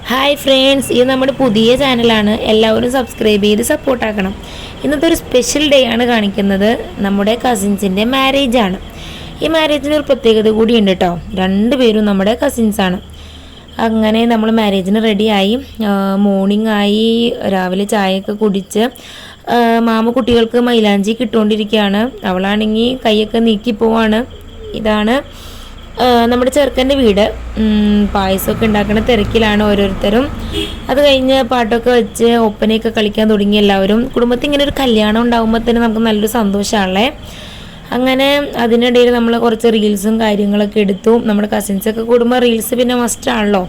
Hi friends, ഇത് നമ്മുടെ പുതിയ ചാനലാണ്. എല്ലാവരും സബ്സ്ക്രൈബ് ചെയ്ത് സപ്പോർട്ടാക്കണം. ഇന്നത്തെ ഒരു സ്പെഷ്യൽ ഡേ ആണ് കാണിക്കുന്നത്. നമ്മുടെ കസിൻസിൻ്റെ മാരേജ് ആണ്. ഈ മാരേജിന് ഒരു പ്രത്യേകത കൂടിയുണ്ട് കേട്ടോ. രണ്ടുപേരും നമ്മുടെ കസിൻസാണ്. അങ്ങനെ നമ്മൾ മാരേജിന് റെഡിയായി. മോർണിംഗ് ആയി, രാവിലെ ചായയൊക്കെ കുടിച്ച് മാമ കുട്ടികൾക്ക് മൈലാഞ്ചി കിട്ടുകൊണ്ടിരിക്കുകയാണ്. അവളാണെങ്കിൽ കൈയൊക്കെ നീക്കി പോവാണ്. ഇതാണ് നമ്മുടെ ചെറുക്കൻ്റെ വീട്. പായസമൊക്കെ ഉണ്ടാക്കുന്ന തിരക്കിലാണ് ഓരോരുത്തരും. അത് കഴിഞ്ഞ് പാട്ടൊക്കെ വെച്ച് ഒപ്പനയൊക്കെ കളിക്കാൻ തുടങ്ങി എല്ലാവരും. കുടുംബത്തിൽ ഇങ്ങനെ ഒരു കല്യാണം ഉണ്ടാകുമ്പോൾ തന്നെ നമുക്ക് നല്ലൊരു സന്തോഷമാണല്ലേ. അങ്ങനെ അതിനിടയിൽ നമ്മൾ കുറച്ച് റീൽസും കാര്യങ്ങളൊക്കെ എടുത്തു. നമ്മുടെ കസിൻസൊക്കെ കൂടുമ്പോൾ റീൽസ് പിന്നെ മസ്റ്റാണല്ലോ.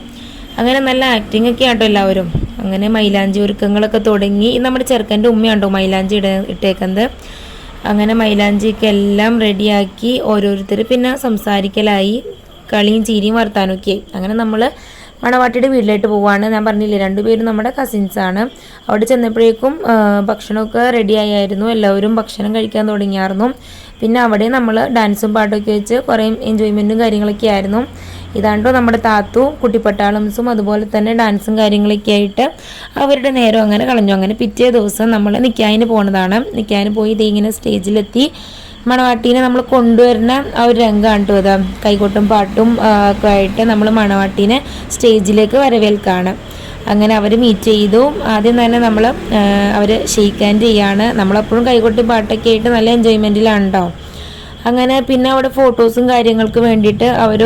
അങ്ങനെ നല്ല ആക്ടിങ് ഒക്കെ ആട്ടോ എല്ലാവരും. അങ്ങനെ മൈലാഞ്ചി ഒരുക്കങ്ങളൊക്കെ തുടങ്ങി. നമ്മുടെ ചെറുക്കൻ്റെ ഉമ്മയാണ്ടോ മൈലാഞ്ചി ഇട്ടേക്കുന്നത്. അങ്ങനെ മൈലാഞ്ചിക്ക് എല്ലാം റെഡിയാക്കി ഓരോരുത്തർ പിന്നെ സംസാരിക്കലായി. കളിയും ചീരിയും വർത്താനൊക്കെ. അങ്ങനെ നമ്മൾ മണവാട്ടിയുടെ വീട്ടിലോട്ട് പോവുകയാണ്. ഞാൻ പറഞ്ഞില്ലേ, രണ്ടുപേരും നമ്മുടെ കസിൻസാണ്. അവിടെ ചെന്നപ്പോഴേക്കും ഭക്ഷണമൊക്കെ റെഡിയായിരുന്നു. എല്ലാവരും ഭക്ഷണം കഴിക്കാൻ തുടങ്ങിയായിരുന്നു. പിന്നെ അവിടെ നമ്മൾ ഡാൻസും പാട്ടൊക്കെ വെച്ച് കുറേ എൻജോയ്മെൻറ്റും കാര്യങ്ങളൊക്കെ ആയിരുന്നു. ഇതാണ്ടോ നമ്മുടെ താത്തു കുട്ടിപ്പട്ടാളംസും അതുപോലെ തന്നെ ഡാൻസും കാര്യങ്ങളൊക്കെ ആയിട്ട് അവരുടെ നേരം അങ്ങനെ കളഞ്ഞു. അങ്ങനെ പിറ്റേ ദിവസം നമ്മൾ നിക്കാഹിന് പോണതാണ്. നിക്കാഹിന് പോയി ഇങ്ങനെ സ്റ്റേജിലെത്തി മണവാട്ടീനെ നമ്മൾ കൊണ്ടുവരുന്ന ആ ഒരു രംഗമാണ് കേട്ടോ ഇത്. കൈകൊട്ടും പാട്ടും ഒക്കെ ആയിട്ട് നമ്മൾ മണവാട്ടീനെ സ്റ്റേജിലേക്ക് വരവേൽക്കുകയാണ്. അങ്ങനെ അവർ മീറ്റ് ചെയ്തു. ആദ്യം തന്നെ നമ്മൾ അവർ ഷെയ്ക്ക് ഹാൻഡ് ചെയ്യാണ്. നമ്മളെപ്പോഴും കൈകൊട്ടും പാട്ടൊക്കെ ആയിട്ട് നല്ല എൻജോയ്മെൻറ്റിലാണ് കേട്ടോ. അങ്ങനെ പിന്നെ അവിടെ ഫോട്ടോസും കാര്യങ്ങൾക്ക് വേണ്ടിയിട്ട് അവർ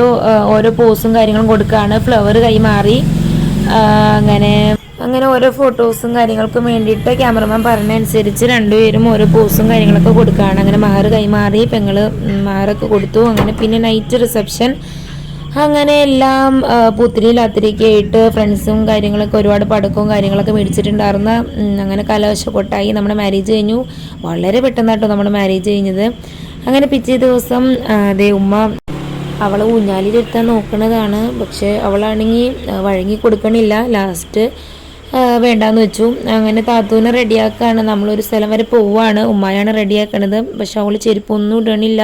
ഓരോ പോസും കാര്യങ്ങളും കൊടുക്കുകയാണ്. ഫ്ലവർ കൈമാറി. അങ്ങനെ ഓരോ ഫോട്ടോസും കാര്യങ്ങൾക്കും വേണ്ടിയിട്ട് ക്യാമറമാൻ പറഞ്ഞനുസരിച്ച് രണ്ടുപേരും ഓരോ പോസും കാര്യങ്ങളൊക്കെ കൊടുക്കുകയാണ്. അങ്ങനെ മഹർ കൈമാറി, പെങ്ങള് മഹറൊക്കെ കൊടുത്തു. അങ്ങനെ പിന്നെ നൈറ്റ് റിസപ്ഷൻ. അങ്ങനെ എല്ലാം പൂത്തിരി ലാത്തിരിയൊക്കെ ആയിട്ട് ഫ്രണ്ട്സും കാര്യങ്ങളൊക്കെ ഒരുപാട് പടക്കവും കാര്യങ്ങളൊക്കെ മേടിച്ചിട്ടുണ്ടായിരുന്നു. അങ്ങനെ കലാശക്കൊട്ടായി നമ്മുടെ മാരേജ് കഴിഞ്ഞു. വളരെ പെട്ടെന്നാട്ടോ നമ്മുടെ മാരേജ് കഴിഞ്ഞത്. അങ്ങനെ പിറ്റേ ദിവസം ഉമ്മ അവളെ ഊഞ്ഞാലിലിരുത്താൻ നോക്കുന്നതാണ്. പക്ഷെ അവളാണെങ്കിൽ വഴങ്ങി കൊടുക്കണില്ല. ലാസ്റ്റ് വേണ്ടാന്ന് വെച്ചു. അങ്ങനെ താത്തൂനെ റെഡിയാക്കുകയാണ്. നമ്മളൊരു സ്ഥലം വരെ പോവുകയാണ്. ഉമ്മയാണ് റെഡിയാക്കണത്. പക്ഷെ അവൾ ചെരുപ്പൊന്നും ഇടണില്ല.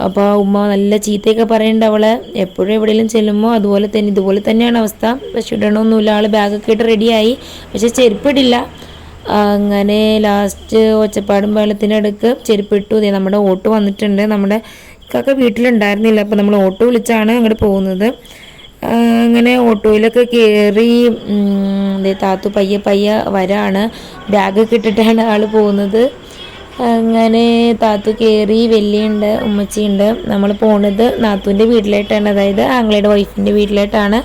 അപ്പോൾ ഉമ്മ നല്ല ചീത്തയൊക്കെ പറയുന്നുണ്ട് അവളെ. എപ്പോഴും എവിടെയെങ്കിലും ചെല്ലുമ്പോൾ ഇതുപോലെ തന്നെയാണ് അവസ്ഥ. പക്ഷെ ഇടണമൊന്നുമില്ല. ആൾ ബാഗൊക്കെ ഇട്ട് റെഡിയായി, പക്ഷെ ചെരുപ്പിടില്ല. അങ്ങനെ ലാസ്റ്റ് ഒച്ചപ്പാടും വെള്ളത്തിനടുക്ക് ചെരുപ്പിട്ടു. നമ്മുടെ ഓട്ടോ വന്നിട്ടുണ്ട്. നമ്മുടെ ഇക്കാക്ക വീട്ടിലുണ്ടായിരുന്നില്ല. അപ്പോൾ നമ്മൾ ഓട്ടോ വിളിച്ചാണ് അങ്ങോട്ട് പോകുന്നത്. അങ്ങനെ ഓട്ടോയിലൊക്കെ കയറി താത്തു പയ്യെ വരാണ്. ബാഗൊക്കെ ഇട്ടിട്ടാണ് ആൾ പോകുന്നത്. അങ്ങനെ താത്തു കയറി. വെല്ലിയുണ്ട്, ഉമ്മച്ചിയുണ്ട്. നമ്മൾ പോകുന്നത് നാത്തൂൻ്റെ വീട്ടിലായിട്ടാണ്, അതായത് ആങ്ങളയുടെ വൈഫിൻ്റെ വീട്ടിലായിട്ടാണ്.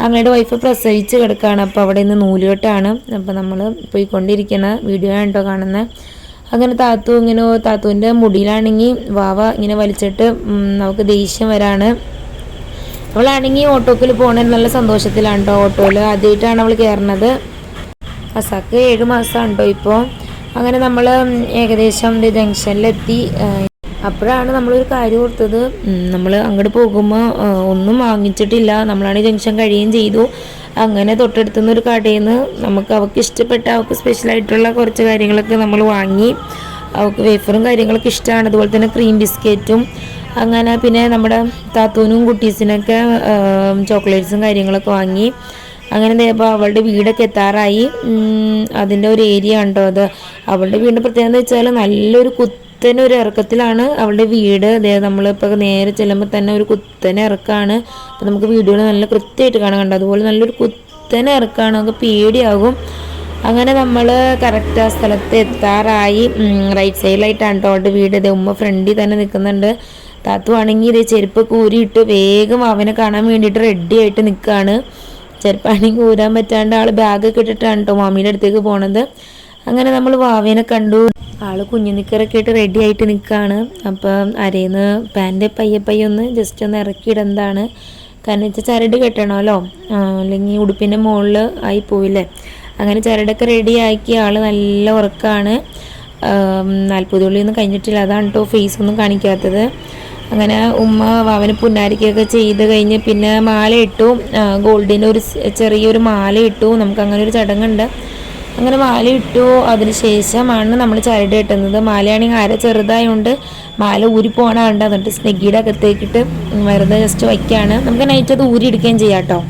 ആങ്ങളുടെ വൈഫ് പ്രസവിച്ച് കിടക്കുകയാണ്. അപ്പോൾ അവിടെ നിന്ന് നൂലുകെട്ടാണ്. അപ്പോൾ നമ്മൾ പോയിക്കൊണ്ടിരിക്കുന്ന വീഡിയോ ആണ് കേട്ടോ കാണുന്നത്. അങ്ങനെ താത്തുവിൻ്റെ മുടിയിലാണെങ്കിൽ വാവ ഇങ്ങനെ വലിച്ചിട്ട് നമുക്ക് ദേഷ്യം വരാണ്. അവളാണെങ്കിൽ ഓട്ടോക്കിൽ പോകണത് നല്ല സന്തോഷത്തിലാണ് കേട്ടോ. ഓട്ടോയിൽ ആദ്യമായിട്ടാണ് അവൾ കയറുന്നത്. അസാക്ക് 7 മാസമാണ് കേട്ടോ ഇപ്പോൾ. അങ്ങനെ നമ്മൾ ഏകദേശം ജംഗ്ഷനിലെത്തി. അപ്പോഴാണ് നമ്മളൊരു കാര്യം ഓർത്തത്. നമ്മൾ അങ്ങോട്ട് പോകുമ്പോൾ ഒന്നും വാങ്ങിച്ചിട്ടില്ല. നമ്മളാണ് ജംഗ്ഷൻ കഴിയുകയും ചെയ്തു. അങ്ങനെ തൊട്ടടുത്തുനിന്ന് ഒരു കടയിൽ നിന്ന് അവൾക്ക് ഇഷ്ടപ്പെട്ട, അവൾക്ക് സ്പെഷ്യലായിട്ടുള്ള കുറച്ച് കാര്യങ്ങളൊക്കെ നമ്മൾ വാങ്ങി. അവൾക്ക് വേഫറും കാര്യങ്ങളൊക്കെ ഇഷ്ടമാണ്. അതുപോലെ തന്നെ ക്രീം ബിസ്ക്കറ്റും. അങ്ങനെ പിന്നെ നമ്മുടെ താത്തൂനും കുട്ടീസിനൊക്കെ ചോക്ലേറ്റ്സും കാര്യങ്ങളൊക്കെ വാങ്ങി. അങ്ങനെ ഇപ്പോൾ അവളുടെ വീടൊക്കെ എത്താറായി. അതിൻ്റെ ഒരു ഏരിയ ഉണ്ടോ അത്. അവളുടെ വീടിൻ്റെ പ്രത്യേകത എന്ന് വെച്ചാൽ നല്ലൊരു കുത്തനെ ഒരു ഇറക്കത്തിലാണ് അവളുടെ വീട്. നമ്മളിപ്പോൾ നേരെ ചെല്ലുമ്പോൾ തന്നെ ഒരു കുത്തനെ ഇറക്കമാണ്. അപ്പോൾ നമുക്ക് വീഡിയോയിൽ നല്ല കൃത്യമായിട്ട് കാണാൻ കണ്ടോ. അതുപോലെ നല്ലൊരു കുത്തനെ ഇറക്കമാണ്. നമുക്ക് പേടിയാകും. അങ്ങനെ നമ്മൾ കറക്റ്റ് ആ സ്ഥലത്ത് എത്താറായി. റൈറ്റ് സൈഡിലായിട്ടാണ് കേട്ടോ അവളുടെ വീട്. ഉമ്മ ഫ്രണ്ടിൽ തന്നെ നിൽക്കുന്നുണ്ട്. താത്തു ആണെങ്കിൽ ചെരുപ്പ് കൂരിയിട്ട് വേഗം അവനെ കാണാൻ വേണ്ടിയിട്ട് റെഡി ആയിട്ട് നിൽക്കുകയാണ്. ചെരുപ്പാണെങ്കിൽ ഊരാൻ പറ്റാണ്ട് ആൾ ബാഗൊക്കെ ഇട്ടിട്ടാണ് കേട്ടോ മാമീൻ്റെ അടുത്തേക്ക് പോണത്. അങ്ങനെ നമ്മൾ വാവേനെ കണ്ടു. ആൾ കുഞ്ഞു നിക്കറൊക്കെ ആയിട്ട് റെഡി ആയിട്ട് നിൽക്കുകയാണ്. അപ്പം അരേന്ന് പാൻറ് പയ്യെ ഒന്ന് ജസ്റ്റ് ഒന്ന് ഇറക്കിയിടുന്നതാണ്. കാരണം വെച്ചാൽ ചരട് കെട്ടണമല്ലോ, അല്ലെങ്കിൽ ഉടുപ്പിൻ്റെ മുകളിൽ ആയി പോയില്ലേ. അങ്ങനെ ചരടൊക്കെ റെഡി ആക്കി. ആൾ നല്ല ഉറക്കമാണ്. 40 ഉള്ളിയൊന്നും കഴിഞ്ഞിട്ടില്ല. അതാണ് കേട്ടോ ഫേസൊന്നും കാണിക്കാത്തത്. അങ്ങനെ ഉമ്മ വാവന് പുന്നാരിക്കൊക്കെ ചെയ്ത് കഴിഞ്ഞ് പിന്നെ മാല ഇട്ടു. ഗോൾഡിൻ്റെ ഒരു ചെറിയൊരു മാല ഇട്ടു. നമുക്ക് അങ്ങനെ ഒരു ചടങ്ങുണ്ട്. അങ്ങനെ മാല ഇട്ടു. അതിന് ശേഷമാണ് നമ്മൾ ചരട് കെട്ടുന്നത്. മാലയാണെങ്കിൽ അര ചെറുതായതുകൊണ്ട് മാല ഊരി പോകണുണ്ട്. എന്നിട്ട് സ്നെഗ്ഗിയുടെ അകത്തേക്കിട്ട് വെറുതെ ജസ്റ്റ് വയ്ക്കുകയാണ്. നമുക്ക് നൈറ്റ് അത് ഊരി എടുക്കുകയും ചെയ്യാം കേട്ടോ.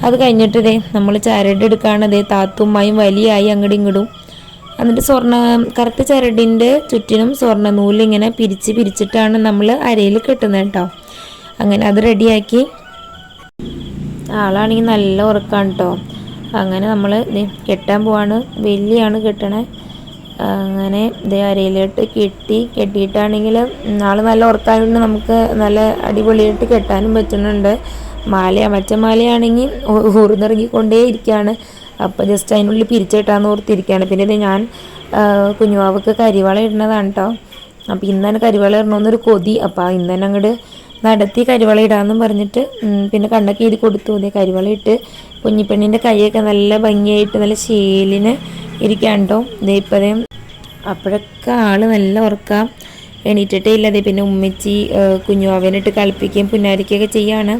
അത് കഴിഞ്ഞിട്ട് നമ്മൾ ചരട് എടുക്കുകയാണ്. താത്തുമ്മയും വലിയായി അങ്ങോട്ടും ഇങ്ങോട്ടും. എന്നിട്ട് കറുത്ത ചരടിൻ്റെ ചുറ്റിനും സ്വർണ്ണ നൂലിങ്ങനെ പിരിച്ചിട്ടാണ് നമ്മൾ അരയിൽ കെട്ടുന്നത് കേട്ടോ. അങ്ങനെ അത് റെഡിയാക്കി. ആളാണെങ്കിൽ നല്ല ഉറക്കാണ് കേട്ടോ. അങ്ങനെ നമ്മൾ കെട്ടാൻ പോവാണ്. വലിയാണ് കെട്ടണേ. അങ്ങനെ അരയിലോട്ട് കെട്ടിയിട്ടാണെങ്കിൽ ആൾ നല്ല ഉറക്കായതുകൊണ്ട് നമുക്ക് നല്ല അടിപൊളിയായിട്ട് കെട്ടാനും പറ്റുന്നുണ്ട്. മറ്റേ മാലയാണെങ്കിൽ ഊർന്നിറങ്ങിക്കൊണ്ടേ ഇരിക്കുകയാണ്. അപ്പോൾ ജസ്റ്റ് അതിനുള്ളിൽ പിരിച്ചിട്ടാന്ന് ഓർത്തിരിക്കുകയാണ്. പിന്നെ ഞാൻ കുഞ്ഞുവാവക്ക് കരിവള ഇടുന്നതാണ് കേട്ടോ. അപ്പോൾ ഇന്ന് തന്നെ കരിവള ഇടണമെന്നൊരു കൊതി. അപ്പോൾ ഇന്ന് തന്നെ അങ്ങോട്ട് നടത്തി കരിവള ഇടാമെന്നും പറഞ്ഞിട്ട് പിന്നെ കണ്ണൊക്കെ എഴുതി കൊടുത്തു. കരിവള ഇട്ട് കുഞ്ഞിപ്പെണ്ണിൻ്റെ കൈയൊക്കെ നല്ല ഭംഗിയായിട്ട് നല്ല ശീലിന് ഇരിക്കാൻ കേട്ടോ. ഇപ്പോഴേ അപ്പോഴൊക്കെ ആൾ നല്ല ഉറക്കാം. എണീറ്റിട്ടേ ഇല്ല. പിന്നെ ഉമ്മച്ചി കുഞ്ഞുവാവനിട്ട് കളിപ്പിക്കുകയും പുന്നാരിക്കുകയൊക്കെ ചെയ്യാണ്.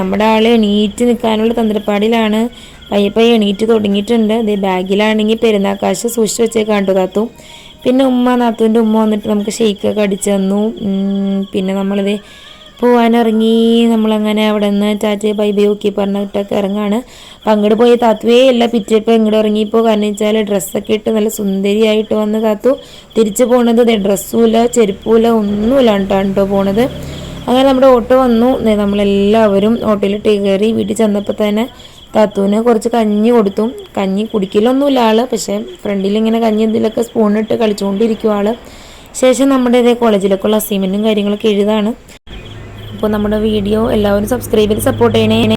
നമ്മുടെ ആൾ എണീറ്റ് നിൽക്കാനുള്ള തന്ത്രപ്പാടിലാണ്. പയ്യെ എണീറ്റ് തുടങ്ങിയിട്ടുണ്ട്. ബാഗിലാണെങ്കിൽ പെരുന്നാക്കാശ് സൂക്ഷിച്ച് വെച്ചേക്കാണ്ടോ താത്തു. പിന്നെ നാത്തുവിൻ്റെ ഉമ്മ വന്നിട്ട് നമുക്ക് ഷെയ്ക്കൊക്കെ അടിച്ചു തന്നു. പിന്നെ നമ്മളിത് പോകാനിറങ്ങി. നമ്മളങ്ങനെ അവിടെ നിന്ന് ചാച്ചയെ ബൈ ബൈ ഓക്കെ പറഞ്ഞിട്ടൊക്കെ ഇറങ്ങാണ്. അപ്പം അങ്ങോട്ട് പോയി താത്തുവേ അല്ല പിറ്റേപ്പോൾ ഇങ്ങോട്ട് ഇറങ്ങിയപ്പോൾ. കാരണം വെച്ചാൽ ഡ്രസ്സൊക്കെ ഇട്ട് നല്ല സുന്ദരിയായിട്ട് വന്ന് താത്തു തിരിച്ചു പോണത്. ഡ്രസ്സുമില്ല ചെരുപ്പുമില്ല ഒന്നുമില്ല കേട്ടോ പോണത്. അങ്ങനെ നമ്മുടെ ഓട്ടോ വന്നു. നമ്മളെല്ലാവരും ഓട്ടോയിലിട്ട് കയറി. വീട്ടിൽ ചെന്നപ്പോൾ തന്നെ താത്തുവിന് കുറച്ച് കഞ്ഞി കൊടുത്തു. കഞ്ഞി കുടിക്കലൊന്നുമില്ല ആൾ. പക്ഷേ ഫ്രണ്ടിൽ ഇങ്ങനെ കഞ്ഞി എന്തെങ്കിലുമൊക്കെ സ്പൂണിട്ട് കളിച്ചുകൊണ്ടിരിക്കും ആൾ. ശേഷം നമ്മുടെ കോളേജിലേക്കുള്ള അസൈൻമെൻറ്റും കാര്യങ്ങളൊക്കെ എഴുതാണ്. അപ്പോൾ നമ്മുടെ വീഡിയോ എല്ലാവരും സബ്സ്ക്രൈബ് ചെയ്ത് സപ്പോർട്ട് ചെയ്യണേ.